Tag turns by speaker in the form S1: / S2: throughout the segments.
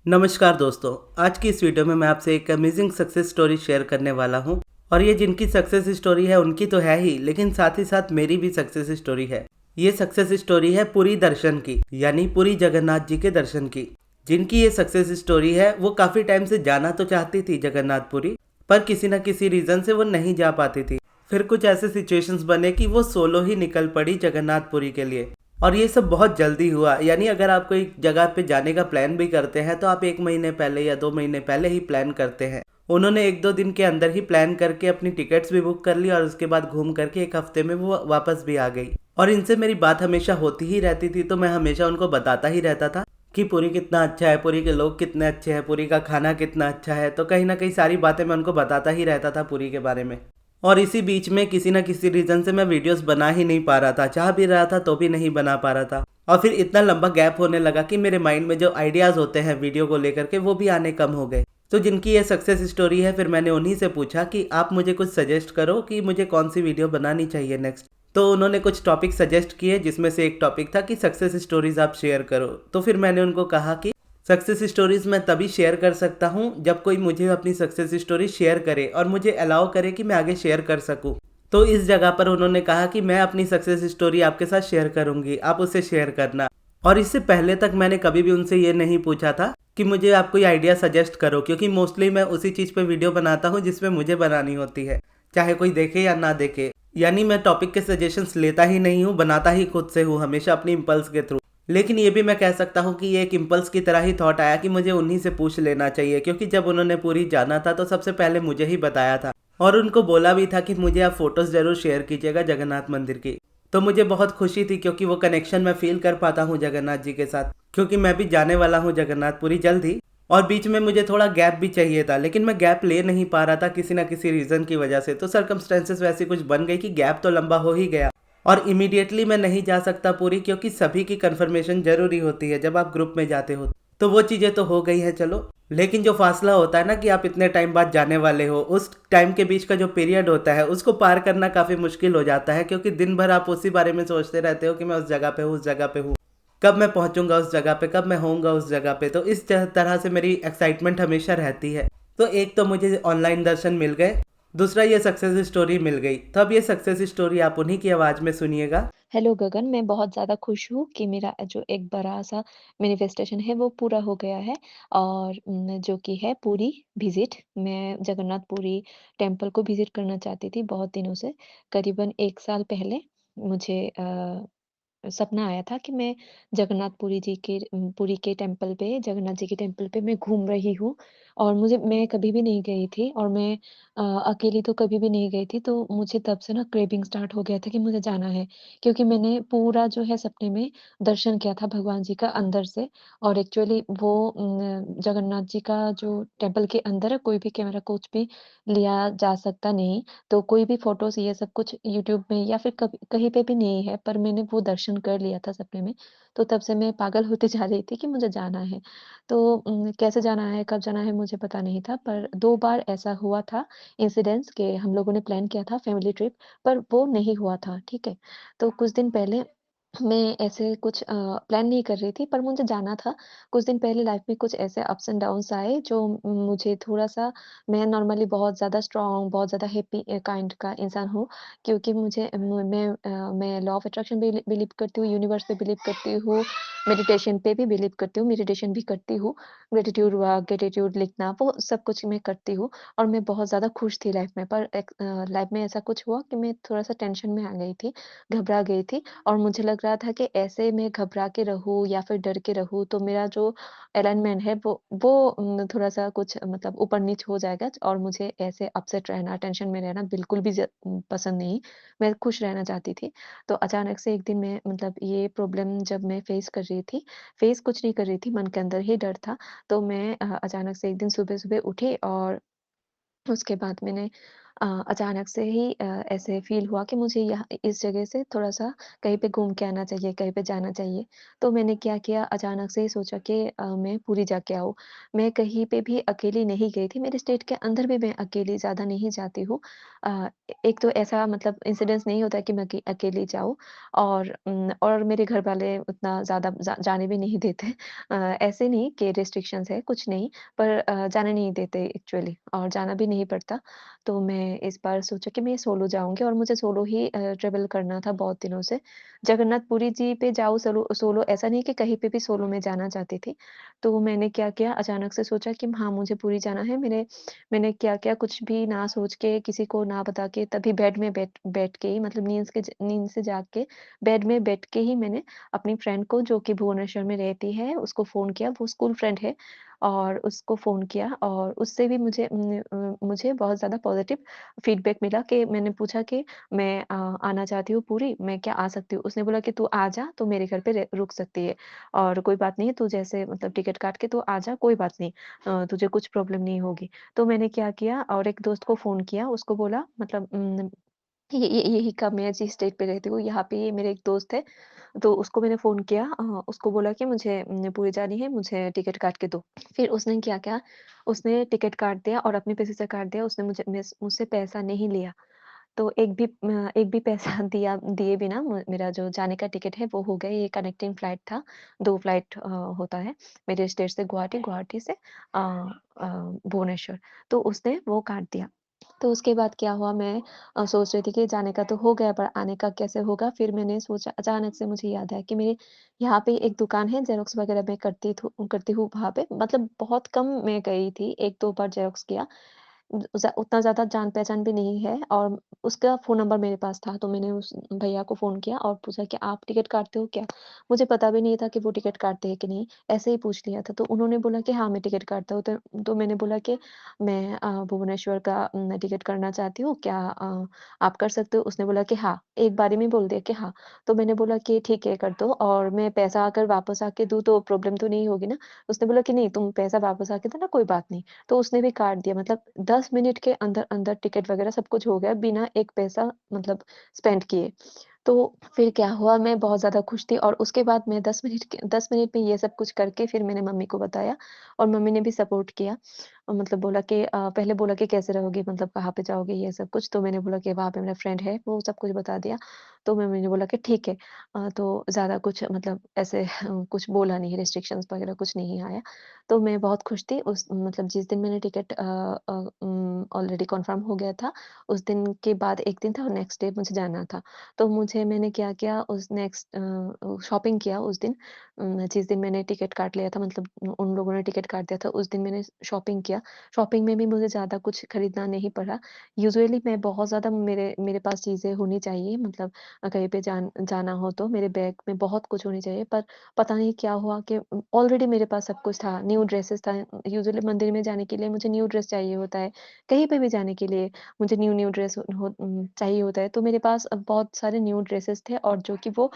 S1: नमस्कार दोस्तों। आज की इस वीडियो में मैं आपसे एक अमेजिंग सक्सेस स्टोरी शेयर करने वाला हूं। और ये जिनकी सक्सेस स्टोरी है उनकी तो है ही, लेकिन साथ ही साथ मेरी भी सक्सेस स्टोरी है। ये सक्सेस स्टोरी है पुरी दर्शन की, यानी पुरी जगन्नाथ जी के दर्शन की। जिनकी ये सक्सेस स्टोरी है वो काफ़ी टाइम से जाना तो चाहती थी जगन्नाथपुरी, पर किसी न किसी रीज़न से वो नहीं जा पाती थी। फिर कुछ ऐसे सिचुएशंस बने कि वो सोलो ही निकल पड़ी जगन्नाथपुरी के लिए। और ये सब बहुत जल्दी हुआ, यानी अगर आप कोई जगह पे जाने का प्लान भी करते हैं तो आप 1 महीने पहले या 2 महीने पहले ही प्लान करते हैं। उन्होंने 1-2 दिन के अंदर ही प्लान करके अपनी टिकट्स भी बुक कर ली और उसके बाद घूम करके 1 हफ्ते में वो वापस भी आ गई। और इनसे मेरी बात हमेशा होती ही रहती थी, तो मैं हमेशा उनको बताता ही रहता था कि पुरी कितना अच्छा है, पुरी के लोग कितने अच्छे हैं, पुरी का खाना कितना अच्छा है। तो कहीं ना कहीं सारी बातें मैं उनको बताता ही रहता था पुरी के बारे में। और इसी बीच में किसी न किसी रीज़न से मैं वीडियोस बना ही नहीं पा रहा था, चाह भी रहा था तो भी नहीं बना पा रहा था। और फिर इतना लंबा गैप होने लगा कि मेरे माइंड में जो आइडियाज़ होते हैं वीडियो को लेकर के वो भी आने कम हो गए। तो जिनकी ये सक्सेस स्टोरी है, फिर मैंने उन्हीं से पूछा कि आप मुझे कुछ सजेस्ट करो कि मुझे कौन सी वीडियो बनानी चाहिए नेक्स्ट। तो उन्होंने कुछ टॉपिक सजेस्ट किए, जिसमें से एक टॉपिक था कि सक्सेस स्टोरीज आप शेयर करो। तो फिर मैंने उनको कहा कि सक्सेस स्टोरीज मैं तभी शेयर कर सकता हूँ जब कोई मुझे अपनी सक्सेस स्टोरी शेयर करे और मुझे अलाउ करे कि मैं आगे शेयर कर सकूँ। तो इस जगह पर उन्होंने कहा कि मैं अपनी सक्सेस स्टोरी आपके साथ शेयर करूंगी, आप उसे शेयर करना। और इससे पहले तक मैंने कभी भी उनसे ये नहीं पूछा था कि मुझे आप कोई आइडिया सजेस्ट करो, क्योंकि मोस्टली मैं उसी चीज़ पे वीडियो बनाता हूँ जिसमें मुझे बनानी होती है, चाहे कोई देखे या ना देखे। यानी मैं टॉपिक के सजेशंस लेता ही नहीं हूँ, बनाता ही खुद से हूँ, हमेशा अपनी इम्पल्स के थ्रू। लेकिन ये भी मैं कह सकता हूँ कि ये एक इम्पल्स की तरह ही थॉट आया कि मुझे उन्हीं से पूछ लेना चाहिए, क्योंकि जब उन्होंने पूरी जाना था तो सबसे पहले मुझे ही बताया था। और उनको बोला भी था कि मुझे आप फोटोज़ ज़रूर शेयर कीजिएगा जगन्नाथ मंदिर की। तो मुझे बहुत खुशी थी, क्योंकि वो कनेक्शन मैं फील कर पाता हूँ जगन्नाथ जी के साथ, क्योंकि मैं भी जाने वाला हूँ जगन्नाथपुरी जल्द ही। और बीच में मुझे थोड़ा गैप भी चाहिए था, लेकिन मैं गैप ले नहीं पा रहा था किसी ना किसी रीज़न की वजह से। तो सर्कमस्टेंसेस वैसी कुछ बन गई कि गैप तो लंबा हो ही गया। और इमीडिएटली मैं नहीं जा सकता पूरी, क्योंकि सभी की कंफर्मेशन जरूरी होती है जब आप ग्रुप में जाते हो। तो वो चीज़ें तो हो गई है, चलो। लेकिन जो फासला होता है ना कि आप इतने टाइम बाद जाने वाले हो, उस टाइम के बीच का जो पीरियड होता है उसको पार करना काफ़ी मुश्किल हो जाता है, क्योंकि दिन भर आप उसी बारे में सोचते रहते हो कि मैं उस जगह पे हूँ, उस जगह पे हूँ, कब मैं पहुंचूंगा उस जगह पे, कब मैं होऊंगा उस जगह पे। तो इस तरह से मेरी एक्साइटमेंट हमेशा रहती है। तो एक तो मुझे ऑनलाइन दर्शन मिल गए, दूसरा ये सक्सेस स्टोरी मिल गई। तो अब ये सक्सेस स्टोरी आप उन्हीं की आवाज़ में सुनिएगा।
S2: हेलो गगन, मैं बहुत ज़्यादा खुश हूँ कि मेरा जो एक बड़ा-सा मैनिफेस्टेशन है वो पूरा हो गया है और जो कि है पुरी विज़िट। मैं जगन्नाथ पुरी टेम्पल को विज़िट करना चाहती थी बहुत दिनों से। करीबन 1 साल पहले मुझे सपना आया था कि मैं पुरी के टेम्पल पे जगन्नाथ जी के टेम्पल पे मैं घूम रही हूँ और मैं कभी भी नहीं गई थी और मैं अकेली तो कभी भी नहीं गई थी, तो मुझे तब से ना क्रेविंग स्टार्ट हो गया था कि मुझे जाना है। क्योंकि मैंने पूरा जो है सपने में दर्शन किया था भगवान जी का अंदर से और एक्चुअली वो जगन्नाथ जी का जो टेम्पल के अंदर है, कोई भी कैमरा कुछ भी लिया जा सकता नहीं। तो कोई भी फ़ोटोज़ ये सब कुछ यूट्यूब में या फिर कभी कहीं पे भी नहीं है, पर मैंने वो दर्शन कर लिया था सपने में। तो तब से मैं पागल होते जा रही थी कि मुझे जाना है। तो कैसे जाना है, कब जाना है मुझे पता नहीं था, पर 2 बार ऐसा हुआ था इंसिडेंस कि हम लोगों ने प्लान किया था फैमिली ट्रिप, पर वो नहीं हुआ था, ठीक है? तो कुछ दिन पहले मैं ऐसे कुछ प्लान नहीं कर रही थी, पर मुझे जाना था। कुछ दिन पहले लाइफ़ में कुछ ऐसे अप्स एंड डाउन्स आए जो मुझे थोड़ा-सा मैं नॉर्मली बहुत ज़्यादा स्ट्रॉन्ग, बहुत ज़्यादा हैप्पी काइंड का इंसान हूँ, क्योंकि मैं लॉ ऑफ अट्रैक्शन पे बिलीव करती हूँ, यूनिवर्स पे बिलीव करती हूँ, मेडिटेशन पे भी बिलीव करती हूँ, मेडिटेशन भी करती हूँ, ग्रैटिट्यूड लिखना, वो सब कुछ मैं करती हूँ और मैं बहुत ज़्यादा खुश थी लाइफ़ में। पर लाइफ़ में ऐसा कुछ हुआ कि मैं थोड़ा-सा टेंशन में आ गई थी, घबरा गई थी और मुझे लग रहा था कि ऐसे मैं घबरा के रहूँ या फिर डर के रहूँ, तो मेरा जो अलाइनमेंट है वो थोड़ा-सा कुछ मतलब ऊपर-नीच हो जाएगा और मुझे ऐसे अपसेट रहना, टेंशन में रहना बिल्कुल भी पसंद नहीं। मैं खुश रहना चाहती थी। तो अचानक से एक दिन मैं मतलब ये प्रॉब्लम जब मैं फेस कर रही थी, फेस कुछ नहीं कर रही थी, मन के अंदर ही डर था। तो मैं अचानक से एक दिन सुबह-सुबह उठी और उसके बाद मैंने अचानक से ही ऐसे फ़ील हुआ कि मुझे यहाँ इस जगह से थोड़ा-सा कहीं पे घूम के आना चाहिए, कहीं पे जाना चाहिए। तो मैंने क्या किया, अचानक से ही सोचा कि मैं पुरी जाके आऊँ। मैं कहीं पे भी अकेली नहीं गई थी, मेरे स्टेट के अंदर भी मैं अकेली ज़्यादा नहीं जाती हूँ। एक तो ऐसा मतलब इंसिडेंस नहीं होता है कि मैं अकेली जाऊँ, और मेरे घर वाले उतना ज़्यादा जाने भी नहीं देते। ऐसे नहीं कि रिस्ट्रिक्शंस है, कुछ नहीं, पर जाने नहीं देते एक्चुअली, और जाना भी नहीं पड़ता। तो मैं इस बार सोचा कि मैं सोलो जाऊँगी, और मुझे सोलो ही ट्रैवल करना था बहुत दिनों से। जगन्नाथपुरी जी पे जाऊँ सोलो सोलो, ऐसा नहीं कि कहीं पे भी सोलो मैं जाना चाहती थी। तो मैंने क्या किया, अचानक से सोचा कि हाँ, मुझे पुरी जाना है। मैंने क्या किया, कुछ भी ना सोच के, किसी को ना बता के, तभी बेड में बैठ बैठ के ही, मतलब नींद से जाग के बेड में बैठ के ही मैंने अपनी फ्रेंड को, जो कि भुवनेश्वर में रहती है, उसको फ़ोन किया। वो स्कूल फ्रेंड है, और उसको फ़ोन किया, और उससे भी मुझे बहुत ज़्यादा पॉज़िटिव फ़ीडबैक मिला कि मैंने पूछा कि मैं आना चाहती हूँ पुरी, मैं क्या आ सकती हूँ? उसने बोला कि तू आ जा, तू मेरे घर पे रुक सकती है, और कोई बात नहीं है, तू जैसे मतलब टिकट काट के तू आ जा, कोई बात नहीं, तुझे कुछ प्रॉब्लम नहीं होगी। तो मैंने क्या किया, और एक दोस्त को फ़ोन किया, उसको बोला, मतलब ये यही का, मैं जिस स्टेट पे रहती हूँ, यहाँ पे ये मेरे एक दोस्त है, तो उसको मैंने फ़ोन किया, उसको बोला कि मुझे पुरी जानी है, मुझे टिकट काट के दो। फिर उसने क्या किया, उसने टिकट काट दिया और अपने पैसे से काट दिया, उसने मुझसे पैसा नहीं लिया। तो एक भी पैसा दिए बिना मेरा जो जाने का टिकट है वो हो गया। ये कनेक्टिंग फ्लाइट था, 2 फ्लाइट होता है मेरे स्टेट से गुवाहाटी, गुवाहाटी से भुवनेश्वर। तो उसने वो काट दिया। तो उसके बाद क्या हुआ, मैं सोच रही थी कि जाने का तो हो गया, पर आने का कैसे होगा? फिर मैंने सोचा, अचानक से मुझे याद आया कि मेरे यहाँ पे एक दुकान है, ज़ेरॉक्स वग़ैरह मैं करती हूँ वहाँ पे। मतलब बहुत कम मैं गई थी, 1-2 बार ज़ेरॉक्स किया। उतना ज़्यादा जान-पहचान भी नहीं है, और उसका फ़ोन नंबर मेरे पास था, तो मैंने उस भैया को फ़ोन किया और पूछा कि आप टिकट काटते हो क्या? मुझे पता भी नहीं था कि वो टिकट काटते हैं कि नहीं, ऐसे ही पूछ लिया था। तो उन्होंने बोला कि हाँ, मैं टिकट काटता हूँ। तो मैंने बोला कि मैं भुवनेश्वर का टिकट करना चाहती हूँ, क्या आप कर सकते हो? उसने बोला कि हाँ, एक बारी में बोल दिया कि हाँ। तो मैंने बोला कि ठीक है, कर दो, और मैं पैसा अगर वापस आके दूँ तो प्रॉब्लम तो नहीं होगी ना? उसने बोला कि नहीं, तुम पैसा वापस आके देना, कोई बात नहीं। तो उसने भी काट दिया, मतलब 10 मिनट के अंदर-अंदर टिकट वगैरह सब कुछ हो गया, बिना एक पैसा मतलब स्पेंड किए। तो फिर क्या हुआ, मैं बहुत ज़्यादा खुश थी, और उसके बाद मैं 10 मिनट में ये सब कुछ करके फिर मैंने मम्मी को बताया, और मम्मी ने भी सपोर्ट किया। मतलब बोला कि पहले बोला कि कैसे रहोगी, मतलब कहाँ पे जाओगे, ये सब कुछ। तो मैंने बोला कि वहाँ पे मेरा फ्रेंड है, वो सब कुछ बता दिया। तो मम्मी ने बोला कि ठीक है। तो ज़्यादा कुछ मतलब ऐसे कुछ बोला नहीं, रिस्ट्रिक्शंस वगैरह कुछ नहीं आया। तो मैं बहुत खुश थी, उस मतलब जिस दिन मैंने टिकट ऑलरेडी कन्फर्म हो गया था, उस दिन के बाद 1 दिन था, और नेक्स्ट डे मुझे जाना था। तो मैंने क्या किया, शॉपिंग किया उस दिन, जिस दिन मैंने टिकट काट लिया था, मतलब उन लोगों ने टिकट काट दिया था, उस दिन मैंने शॉपिंग किया। शॉपिंग में भी मुझे ज़्यादा कुछ खरीदना नहीं पड़ा। यूजुअली मैं बहुत ज़्यादा, मेरे मेरे पास चीज़ें होनी चाहिए, मतलब कहीं पे जाना हो तो मेरे बैग में बहुत कुछ होनी चाहिए, पर पता नहीं क्या हुआ कि ऑलरेडी मेरे पास सब कुछ था, न्यू ड्रेसेस था। यूजुअली मंदिर में जाने के लिए मुझे न्यू ड्रेस चाहिए होता है, कहीं पे भी जाने के लिए मुझे न्यू ड्रेस चाहिए होता है। तो मेरे पास बहुत सारे न्यू ड्रेसेस थे, और जो कि वो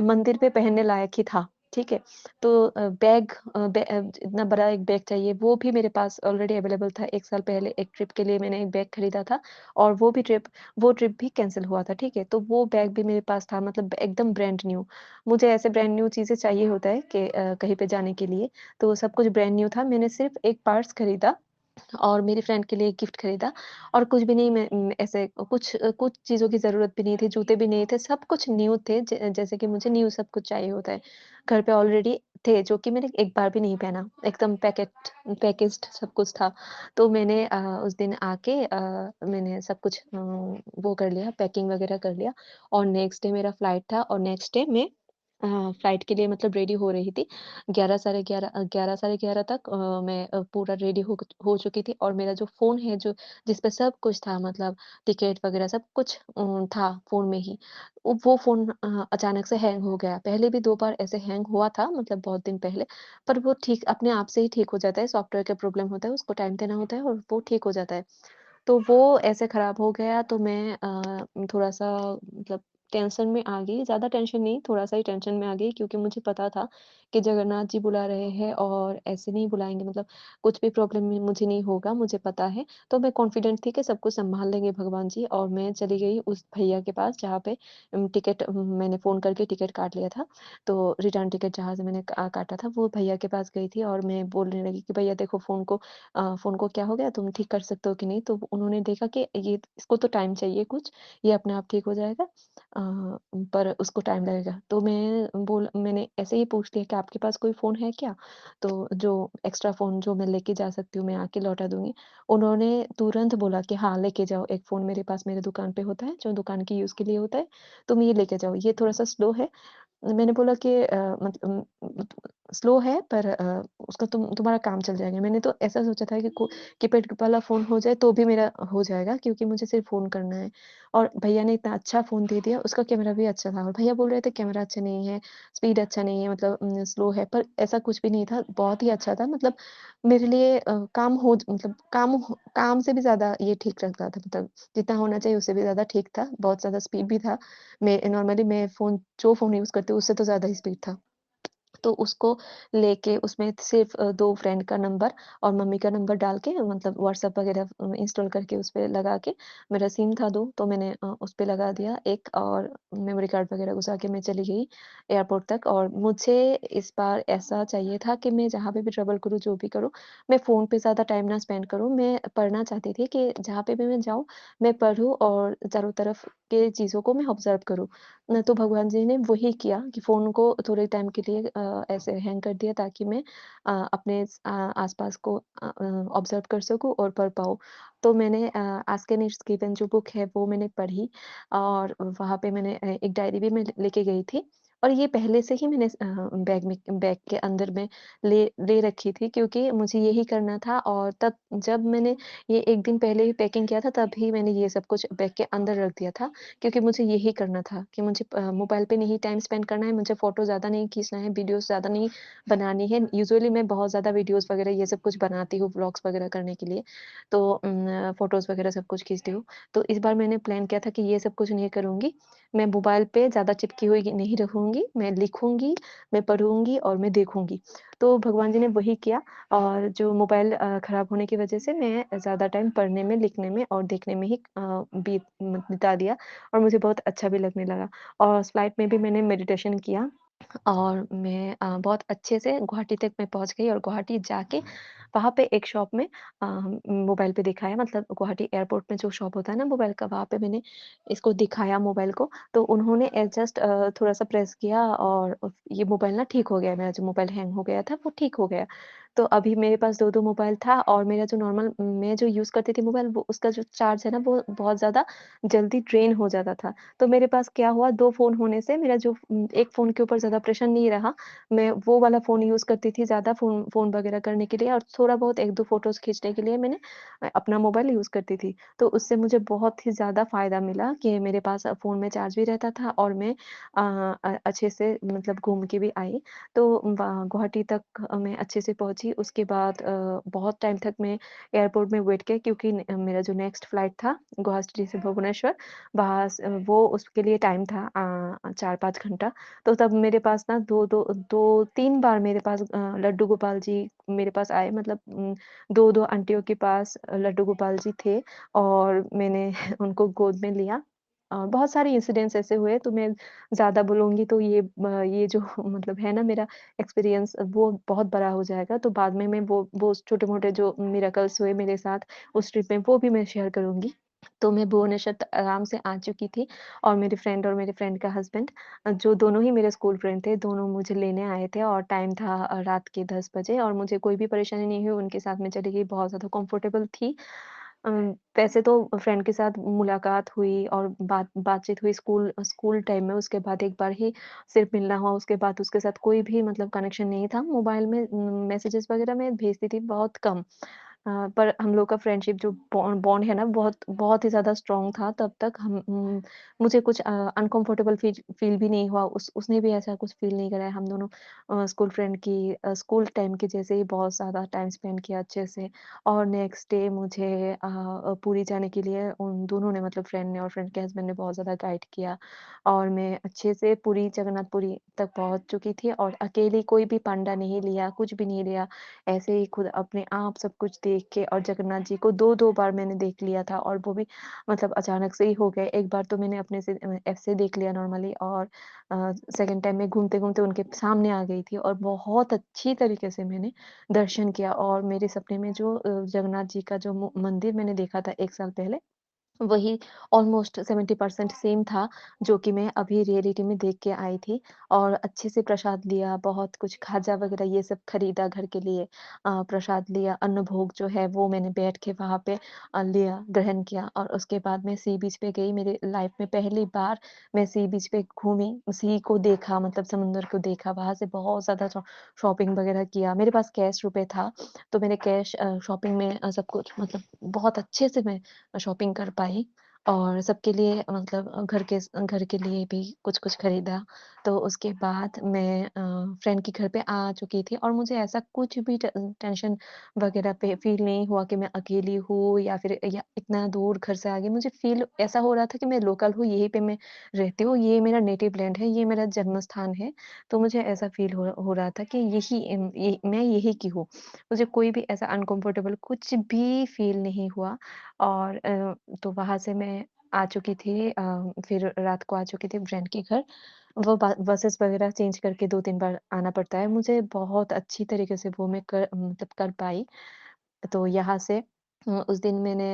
S2: मंदिर पे पहनने लायक ही था, ठीक है? तो इतना बड़ा एक बैग चाहिए, वो भी मेरे पास ऑलरेडी अवेलेबल था। 1 साल पहले एक ट्रिप के लिए मैंने एक बैग खरीदा था, और वो ट्रिप भी कैंसल हुआ था, ठीक है? तो वो बैग भी मेरे पास था, मतलब एकदम ब्रांड न्यू। मुझे ऐसे ब्रांड न्यू चीज़ें चाहिए होता है कि कहीं पे जाने के लिए, तो सब कुछ ब्रांड न्यू था। मैंने सिर्फ़ एक पर्स खरीदा, और मेरी फ्रेंड के लिए गिफ्ट खरीदा, और कुछ भी नहीं। ऐसे कुछ चीज़ों की ज़रूरत भी नहीं थी, जूते भी नहीं थे, सब कुछ न्यू थे, जैसे कि मुझे न्यू सब कुछ चाहिए होता है। घर पे ऑलरेडी थे, जो कि मैंने एक बार भी नहीं पहना, एकदम पैकेज्ड सब कुछ था। तो मैंने उस दिन आके मैंने सब कुछ वो कर लिया, पैकिंग वगैरह कर लिया, और नेक्स्ट डे मेरा फ्लाइट था, और नेक्स्ट डे मैं फ्लाइट के लिए मतलब रेडी हो रही थी। 11 साढ़े 11 तक मैं पूरा रेडी हो चुकी थी, और मेरा जो फ़ोन है, जो जिस पे सब कुछ था, मतलब टिकट वगैरह सब कुछ था फ़ोन में ही। वो फ़ोन अचानक से हैंग हो गया। पहले भी 2 बार ऐसे हैंग हुआ था, मतलब बहुत दिन पहले, पर वो ठीक अपने आप से ही ठीक हो जाता है, सॉफ्टवेयर का प्रॉब्लम होता है, उसको टाइम देना होता है, और वो ठीक हो जाता है। तो वो ऐसे खराब हो गया, तो मैं थोड़ा-सा मतलब टेंशन में आ गई, ज़्यादा टेंशन नहीं, थोड़ा-सा ही टेंशन में आ गई क्योंकि मुझे पता था कि जगन्नाथ जी बुला रहे हैं और ऐसे नहीं बुलाएँगे मतलब कुछ भी प्रॉब्लम में मुझे नहीं होगा, मुझे पता है। तो मैं कॉन्फिडेंट थी कि सब कुछ सँभाल लेंगे भगवान जी और मैं चली गई उस भैया के पास जहाँ पे टिकट मैंने फ़ोन करके टिकट काट लिया था। तो रिटर्न टिकट जहाँ से मैंने काटा था वो भैया के पास गई थी और मैं बोलने लगी कि भैया देखो फ़ोन को क्या हो गया? तुम ठीक कर सकते हो कि नहीं? तो उन्होंने देखा कि ये इसको तो टाइम चाहिए कुछ, ये अपने आप ठीक हो जाएगा पर उसको टाइम लगेगा। तो मैंने ऐसे ही पूछ लिया कि आपके पास कोई फ़ोन है क्या? तो जो एक्स्ट्रा फ़ोन जो मैं लेके जा सकती हूँ, मैं आके लौटा दूँगी। उन्होंने तुरंत बोला कि हाँ, लेके जाओ, एक फ़ोन मेरे पास मेरे दुकान पे होता है, जो दुकान की यूज़ के लिए होता है, तुम ये लेके जाओ। ये थोड़ा-सा स्लो है मैंने बोला कि स्लो है पर उसका तुम्हारा काम चल जाएगा। मैंने तो ऐसा सोचा था कि कीपैड वाला फ़ोन हो जाए तो भी मेरा हो जाएगा क्योंकि मुझे सिर्फ़ फ़ोन करना है। और भैया ने इतना अच्छा फ़ोन दे दिया, उसका कैमरा भी अच्छा था और भैया बोल रहे थे कैमरा अच्छा नहीं है, स्पीड अच्छा नहीं है मतलब स्लो है पर ऐसा कुछ भी नहीं था, बहुत ही अच्छा था मतलब मेरे लिए काम से भी ज़्यादा ये ठीक लगता था मतलब जितना होना चाहिए उससे भी ज़्यादा ठीक था, बहुत ज़्यादा स्पीड भी था। मैं जो फ़ोन यूज़ करती हूँ उससे तो ज़्यादा ही स्पीड था। तो उसको लेके उसमें सिर्फ़ 2 फ्रेंड का नंबर और मम्मी का नंबर डाल के मतलब व्हाट्सएप वगैरह इंस्टॉल करके उसपे लगा के मेरा सिम था 2 तो मैंने उसपे लगा दिया एक और मेमोरी कार्ड वगैरह घुसा के मैं चली गई एयरपोर्ट तक और मुझे इस बार ऐसा चाहिए था कि मैं जहाँ पे भी ट्रैवल करूँ, जो भी करूँ, मैं फ़ोन पे ज़्यादा टाइम ना स्पेंड करूँ। मैं पढ़ना चाहती थी कि जहाँ पे भी मैं जाऊँ, मैं पढूँ और चारों तरफ के चीज़ों को मैं ऑब्ज़र्व करूँ। तो भगवान जी ने वही किया कि फ़ोन को थोड़े टाइम के लिए ऐसे हैंग कर दिया ताकि मैं आस-पास को ऑब्ज़र्व कर सकूँ और पढ़ पाऊँ। तो मैंने आस्क एनी इट्स गिवन जो बुक है वो मैंने पढ़ी और वहाँ पे मैंने एक डायरी भी मैं लेके गई थी और ये पहले से ही मैंने बैग के अंदर में ले ले रखी थी क्योंकि मुझे यही करना था और तब जब मैंने ये 1 दिन पहले ही पैकिंग किया था तभी मैंने ये सब कुछ बैग के अंदर रख दिया था। क्योंकि मुझे यही करना था कि मुझे मोबाइल पे नहीं टाइम स्पेंड करना है, मुझे फ़ोटो ज़्यादा नहीं खींचना है, वीडियोज़ ज़्यादा नहीं बनानी है। यूजुअली मैं बहुत ज़्यादा वीडियोज़ वगैरह ये सब कुछ बनाती हूँ व्लॉग्स वगैरह करने के लिए, तो फ़ोटोज़ वगैरह सब कुछ खींचती हूँ। तो इस बार मैंने प्लान किया था कि ये सब कुछ नहीं करूँगी, मैं मोबाइल पे ज़्यादा चिपकी हुई नहीं रहूँगी, मैं लिखूँगी, मैं पढ़ूँगी और मैं देखूँगी। तो भगवान जी ने वही किया और जो मोबाइल खराब होने की वजह से मैं ज़्यादा टाइम पढ़ने में, लिखने में और देखने में ही बिता दिया और मुझे बहुत अच्छा भी लगने लगा और उस फ्लाइट में भी मैंने मेडिटेशन किया और मैं बहुत अच्छे से गुवाहाटी तक मैं पहुँच गई और गुवाहाटी जाके वहाँ पे एक शॉप में मोबाइल पे दिखाया मतलब गुवाहाटी एयरपोर्ट में जो शॉप होता है ना मोबाइल का, वहाँ पे मैंने इसको दिखाया मोबाइल को, तो उन्होंने जस्ट थोड़ा-सा प्रेस किया और ये मोबाइल ना ठीक हो गया, मेरा जो मोबाइल हैंग हो गया था, वो ठीक हो गया। तो अभी मेरे पास 2-2 मोबाइल था और मेरा जो नॉर्मल मैं जो यूज़ करती थी मोबाइल, वो उसका जो चार्ज है ना, वो बहुत ज़्यादा जल्दी ड्रेन हो जाता था। तो मेरे पास क्या हुआ 2 फ़ोन होने से मेरा जो एक फ़ोन के ऊपर ज़्यादा प्रेशर नहीं रहा। मैं वो वाला फ़ोन यूज़ करती थी ज़्यादा फ़ोन फ़ोन वगैरह करने के लिए और थोड़ा बहुत 1-2 फ़ोटोज़ खींचने के लिए मैंने अपना मोबाइल यूज़ करती थी। तो उससे मुझे बहुत ही ज़्यादा फ़ायदा मिला कि मेरे पास फ़ोन में चार्ज भी रहता था और मैं अच्छे से मतलब घूम के भी आई। तो वहाँ गुवाहाटी तक मैं अच्छे से पहुँची। उसके बाद बहुत टाइम तक मैं एयरपोर्ट में वेट किया क्योंकि मेरा जो नेक्स्ट फ्लाइट था गुवाहाटी से भुवनेश्वर वो उसके लिए टाइम था 4-5 घंटा। तो तब मेरे पास ना 2-3 बार मेरे पास लड्डू गोपाल जी मेरे पास आए मतलब 2-2 आंटियों के पास लड्डू गोपाल जी थे और मैंने उनको गोद में लिया। बहुत सारे इंसिडेंट्स ऐसे हुए तो मैं ज़्यादा बोलूँगी तो ये जो मतलब है ना मेरा एक्सपीरियंस वो बहुत बड़ा हो जाएगा। तो बाद में मैं वो छोटे-मोटे जो मिरेकल्स हुए मेरे साथ उस ट्रिप में वो भी मैं शेयर करूँगी। तो मैं भुवनेश्वर आराम से आ चुकी थी और मेरी फ्रेंड और मेरे फ्रेंड का हस्बैंड जो दोनों ही मेरे स्कूल फ्रेंड थे, दोनों मुझे लेने आए थे और टाइम था रात के 10 बजे और मुझे कोई भी परेशानी नहीं हुई, उनके साथ मैं चली गई, बहुत ज़्यादा कंफर्टेबल थी। वैसे तो फ्रेंड के साथ मुलाकात हुई और बातचीत हुई स्कूल स्कूल टाइम में, उसके बाद एक बार ही सिर्फ़ मिलना हुआ, उसके बाद उसके साथ कोई भी मतलब कनेक्शन नहीं था। मोबाइल में मैसेजेस वगैरह मैं भेजती थी बहुत कम। पर हम लोग का फ्रेंडशिप जो बॉन्ड है ना बहुत बहुत ही ज़्यादा स्ट्रॉन्ग था तब तक मुझे कुछ अनकंफर्टेबल फ़ील भी नहीं हुआ। उसने भी ऐसा कुछ फ़ील नहीं कराया। हम दोनों स्कूल टाइम के जैसे ही बहुत ज़्यादा टाइम स्पेंड किया अच्छे से और नेक्स्ट डे मुझे पुरी जाने के लिए उन दोनों ने मतलब फ्रेंड ने और फ्रेंड के हस्बैंड ने बहुत ज़्यादा गाइड किया और मैं अच्छे से पुरी जगन्नाथपुरी तक पहुँच चुकी थी और अकेली कोई भी पांडा नहीं लिया, कुछ भी नहीं लिया। ऐसे ही खुद अपने आप सब कुछ देख के और जगन्नाथ जी को 2-2 बार मैंने देख लिया था और वो भी मतलब अचानक से ही हो गए। एक बार तो मैंने अपने से ऐप से देख लिया नॉर्मली और सेकंड टाइम मैं घूमते-घूमते उनके सामने आ गई थी और बहुत अच्छी तरीके से मैंने दर्शन किया और मेरे सपने में जो जगन्नाथ जी का जो मंदिर मैंने देखा था 1 साल पहले वही ऑलमोस्ट 70% सेम था, जो कि मैं अभी रियलिटी में देख के आई थी और अच्छे से प्रसाद लिया, बहुत कुछ खाजा वगैरह ये सब खरीदा घर के लिए। प्रसाद लिया, अन्न भोग जो है वो मैंने बैठ के वहाँ पे लिया, ग्रहण किया और उसके बाद मैं सी बीच पे गई। मेरे लाइफ में पहली बार मैं सी बीच पे घूमी, सी को देखा मतलब समुद्र को देखा, वहाँ से बहुत ज़्यादा शॉपिंग वगैरह किया। मेरे पास कैश रुपए था, तो मैंने कैश शॉपिंग में सब कुछ मतलब बहुत अच्छे से मैं शॉपिंग कर पाई और सबके लिए मतलब घर के लिए भी कुछ-कुछ खरीदा। तो उसके बाद मैं फ्रेंड के घर पे आ चुकी थी और मुझे ऐसा कुछ भी टेंशन वगैरह पे फ़ील नहीं हुआ कि मैं अकेली हूँ या इतना दूर घर से आ गई। मुझे फ़ील ऐसा हो रहा था कि मैं लोकल हूँ, यहीं पे मैं रहती हूँ, ये मेरा नेटिव लैंड है, ये मेरा जन्म स्थान है। तो मुझे ऐसा फ़ील हो रहा था कि ये मैं यहीं की हूँ। मुझे कोई भी ऐसा अनकम्फ़र्टेबल कुछ भी फ़ील नहीं हुआ। और तो वहाँ से मैं आ चुकी थी फिर रात को आ चुकी थी फ्रेंड के घर। वो बसेस वग़ैरह चेंज करके 2-3 बार आना पड़ता है। मुझे बहुत अच्छी तरीके से वो मैं मतलब कर पाई। तो यहाँ से उस दिन मैंने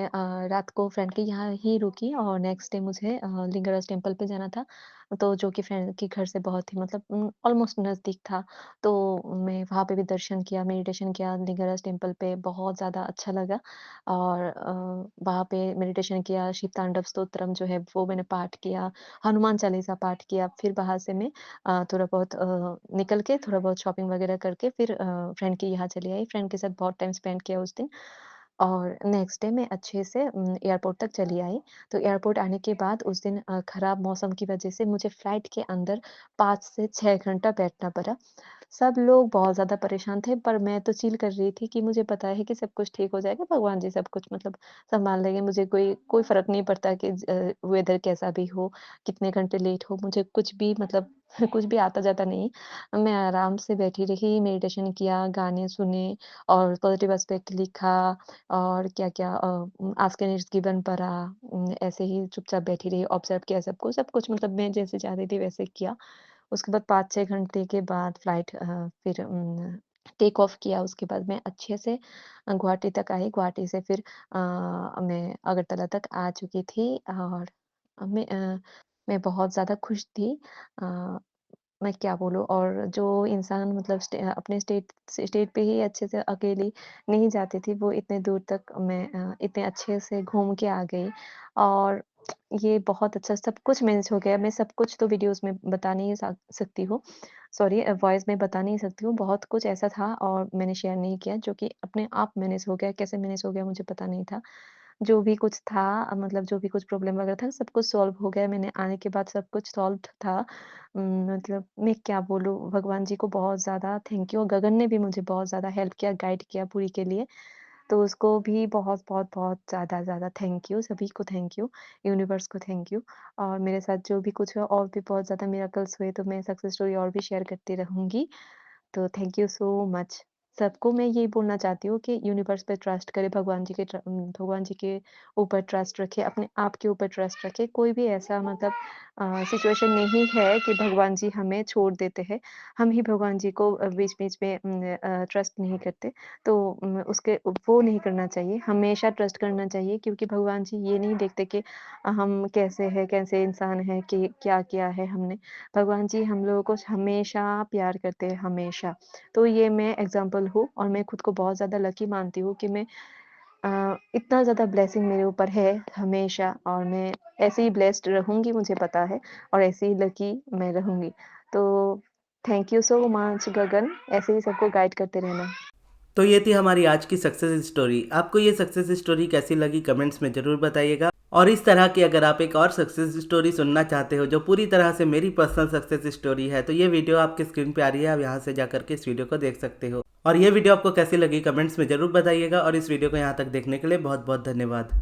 S2: रात को फ्रेंड के यहाँ ही रुकी और नेक्स्ट डे मुझे लिंगराज टेम्पल पे जाना था। तो जो कि फ्रेंड के घर से बहुत ही मतलब ऑलमोस्ट नज़दीक था। तो मैं वहाँ पे भी दर्शन किया, मेडिटेशन किया लिंगराज टेम्पल पे, बहुत ज़्यादा अच्छा लगा। और वहाँ पे मेडिटेशन किया, शिव तांडव स्तोत्रम जो है वो मैंने पाठ किया, हनुमान चालीसा पाठ किया। फिर वहाँ से मैं थोड़ा बहुत निकल के थोड़ा बहुत शॉपिंग वगैरह करके फिर फ्रेंड के यहाँ चली आई। फ्रेंड के साथ बहुत टाइम स्पेंड किया उस दिन और नेक्स्ट डे मैं अच्छे से एयरपोर्ट तक चली आई। तो एयरपोर्ट आने के बाद उस दिन खराब मौसम की वजह से मुझे फ्लाइट के अंदर 5 से 6 घंटा बैठना पड़ा। सब लोग बहुत ज़्यादा परेशान थे, पर मैं तो चिल कर रही थी कि मुझे पता है कि सब कुछ ठीक हो जाएगा, भगवान जी सब कुछ मतलब सँभाल लेंगे। मुझे कोई फ़र्क नहीं पड़ता कि वेदर कैसा भी हो, कितने घंटे लेट हो, मुझे कुछ भी मतलब कुछ भी आता-जाता नहीं। मैं आराम से बैठी रही, मेडिटेशन किया, गाने सुने और पॉज़िटिव एस्पेक्ट लिखा और क्या-क्या आस्क एंड इट्स गिवन पढ़ा। ऐसे ही चुपचाप बैठी रही, ऑब्ज़र्व किया सब कुछ मतलब मैं जैसे चाहती थी वैसे किया। उसके बाद 5-6 घंटे के बाद फ्लाइट फिर टेक ऑफ किया, उसके बाद मैं अच्छे से गुवाहाटी तक आई, गुवाहाटी से फिर मैं अगरतला तक आ चुकी थी और अ, मैं अ, मैं बहुत ज़्यादा खुश थी। अ, मैं क्या बोलूँ और जो इंसान मतलब अपने स्टेट पे ही अच्छे से अकेली नहीं जाती थी, वो इतने दूर तक मैं इतने अच्छे से घूम के आ गई और ये बहुत अच्छा सब कुछ मैनेज हो गया। मैं सब कुछ तो वीडियोज़ में बता नहीं सकती हूँ। सॉरी वॉइस में बता नहीं सकती हूँ। बहुत कुछ ऐसा था और मैंने शेयर नहीं किया जो कि अपने आप मैनेज हो गया। कैसे मैनेज हो गया मुझे पता नहीं था। जो भी कुछ था मतलब जो भी कुछ प्रॉब्लम वगैरह था सब कुछ सॉल्व हो गया। मैंने आने के बाद सब कुछ सॉल्व्ड था। मतलब मैं क्या बोलूँ भगवान जी को बहुत ज़्यादा थैंक यू। गगन ने भी मुझे बहुत ज़्यादा हेल्प किया, गाइड किया पूरी के लिए। तो उसको भी बहुत ज़्यादा ज़्यादा थैंक यू, सभी को थैंक यू, यूनिवर्स को थैंक यू। और मेरे साथ जो भी कुछ हुआ और भी बहुत ज़्यादा मिरेकल्स हुए तो मैं सक्सेस स्टोरी और भी शेयर करती रहूँगी। तो थैंक यू सो मच। सबको मैं यही बोलना चाहती हूँ कि यूनिवर्स पे ट्रस्ट करें, भगवान जी के ऊपर ट्रस्ट रखें, अपने आप के ऊपर ट्रस्ट रखें। कोई भी ऐसा मतलब सिचुएशन नहीं है कि भगवान जी हमें छोड़ देते हैं। हम ही भगवान जी को बीच-बीच में ट्रस्ट नहीं करते। तो उसके वो नहीं करना चाहिए, हमेशा ट्रस्ट करना चाहिए क्योंकि भगवान जी ये नहीं देखते कि हम कैसे हैं, कैसे इंसान हैं, कि क्या किया है हमने। भगवान जी हम लोगों को हमेशा प्यार करते हैं, हमेशा। तो ये मैं एग्ज़ाम्पल हूँ और मैं खुद को बहुत ज़्यादा लकी मानती हूँ कि मैं इतना ज़्यादा ब्लेसिंग मेरे ऊपर है हमेशा और मैं ऐसे ही ब्लेस्ड रहूँगी मुझे पता है और ऐसे ही लकी मैं रहूँगी। तो थैंक यू सो मच गगन, ऐसे ही सबको गाइड करते रहना।
S1: तो ये थी हमारी आज की सक्सेस स्टोरी। आपको ये सक्सेस स्टोरी कैसी लगी कमेंट्स में ज़रूर बताइएगा। और इस तरह की अगर आप एक और सक्सेस स्टोरी सुनना चाहते हो जो पूरी तरह से मेरी पर्सनल सक्सेस स्टोरी है, तो ये वीडियो आपके स्क्रीन पे आ रही है, आप यहाँ से जाकर के इस वीडियो को देख सकते हो। और ये वीडियो आपको कैसी लगी कमेंट्स में ज़रूर बताइएगा। और इस वीडियो को यहाँ तक देखने के लिए बहुत बहुत धन्यवाद।